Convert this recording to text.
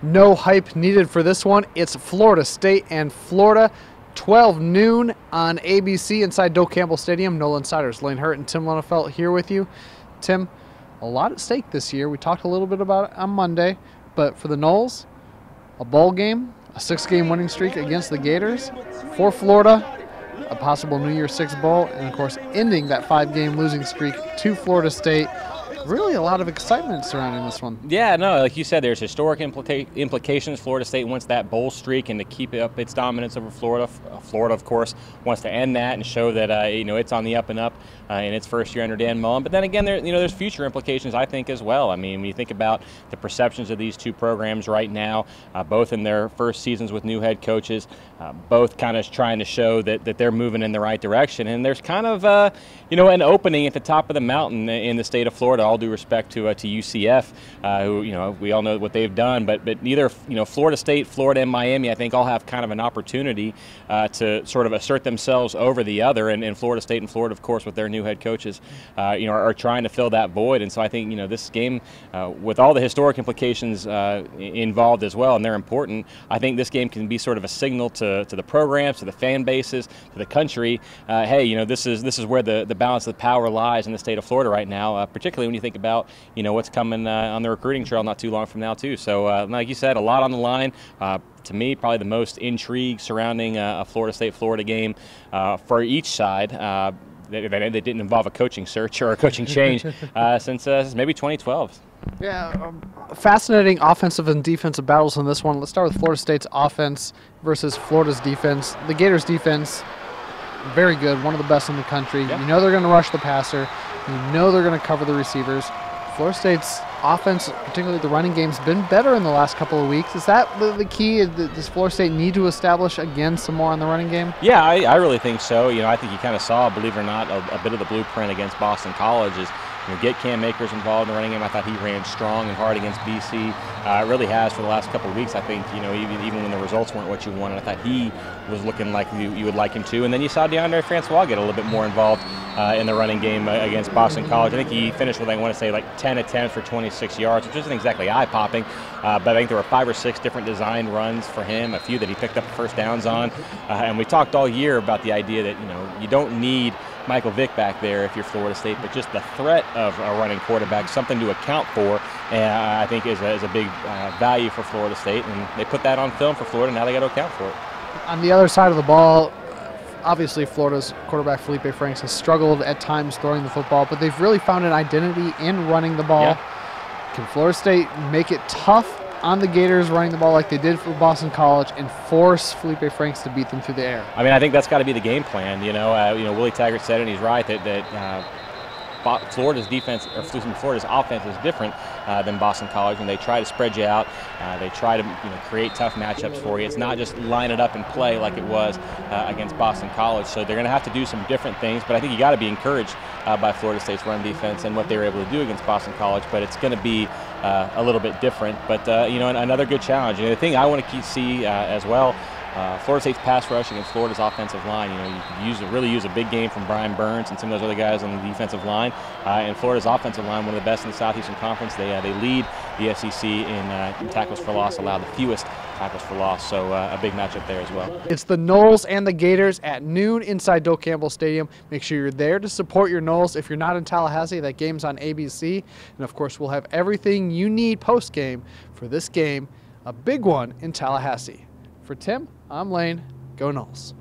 No hype needed for this one. It's Florida State and Florida, 12 noon on ABC inside Doak Campbell Stadium. Nole Insiders Lane Hurt and Tim Lonefelt here with you. Tim, a lot at stake this year. We talked a little bit about it on Monday, but for the Noles, a bowl game, a 6-game winning streak against the Gators. For Florida, a possible New Year's Six bowl, and of course ending that 5-game losing streak to Florida State. Really a lot of excitement surrounding this one. Yeah, no, like you said, there's historic implications. Florida State wants that bowl streak and to keep up its dominance over Florida. Florida, of course, wants to end that and show that it's on the up and up in its first year under Dan Mullen. But then again, there's future implications, I think, as well. I mean, when you think about the perceptions of these two programs right now, both in their first seasons with new head coaches, both kind of trying to show that they're moving in the right direction. And there's kind of an opening at the top of the mountain in the state of Florida. All due respect to UCF, who we all know what they've done, but neither Florida State, Florida, and Miami, I think, all have kind of an opportunity to sort of assert themselves over the other. And Florida State and Florida, of course, with their new head coaches, are trying to fill that void. And so I think this game, with all the historic implications involved as well, and they're important. I think this game can be sort of a signal to the programs, to the fan bases, to the country. Hey, this is where the balance of the power lies in the state of Florida right now, particularly when you think about what's coming on the recruiting trail not too long from now too. So like you said, a lot on the line. To me, probably the most intrigue surrounding a Florida State-Florida game for each side. That didn't involve a coaching search or a coaching change since maybe 2012. Yeah, fascinating offensive and defensive battles in this one. Let's start with Florida State's offense versus Florida's defense. The Gators' defense, very good, one of the best in the country. Yep. You know they're going to rush the passer. You know they're going to cover the receivers. Florida State's offense, particularly the running game, has been better in the last couple of weeks. Is that the key? Does Florida State need to establish, again, some more on the running game? Yeah, I really think so. I think you kind of saw, believe it or not, a bit of the blueprint against Boston College is get Cam Akers involved in the running game. I thought he ran strong and hard against BC. Really has for the last couple of weeks. I think, even when the results weren't what you wanted, I thought he was looking like you would like him to. And then you saw DeAndre Francois get a little bit more involved in the running game against Boston College. I think he finished with, I want to say, like 10 attempts for 26 yards, which isn't exactly eye-popping. But I think there were 5 or 6 different designed runs for him, a few that he picked up first downs on. And we talked all year about the idea that, you don't need Michael Vick back there if you're Florida State, but just the threat of a running quarterback, something to account for, I think is a big value for Florida State. And they put that on film for Florida, now they got to account for it. On the other side of the ball, obviously Florida's quarterback Felipe Franks has struggled at times throwing the football, but they've really found an identity in running the ball. Yeah. Can Florida State make it tough on the Gators running the ball like they did for Boston College and force Felipe Franks to beat them through the air? I mean, I think that's got to be the game plan. Willie Taggart said it, and he's right, that Florida's defense, or excuse me, Florida's offense is different than Boston College, and they try to spread you out. They try to create tough matchups for you. It's not just line it up and play like it was against Boston College. So they're going to have to do some different things. But I think you got to be encouraged by Florida State's run defense and what they were able to do against Boston College. But it's going to be a little bit different. But another good challenge. The thing I want to see as well. Florida State's pass rush against Florida's offensive line. You could really use a big game from Brian Burns and some of those other guys on the defensive line. And Florida's offensive line, one of the best in the Southeastern Conference. They lead the SEC in tackles for loss, allow the fewest tackles for loss. So a big matchup there as well. It's the Noles and the Gators at noon inside Doak Campbell Stadium. Make sure you're there to support your Noles. If you're not in Tallahassee, that game's on ABC. And of course, we'll have everything you need post-game for this game, a big one in Tallahassee. For Tim, I'm Lane. Go Noles.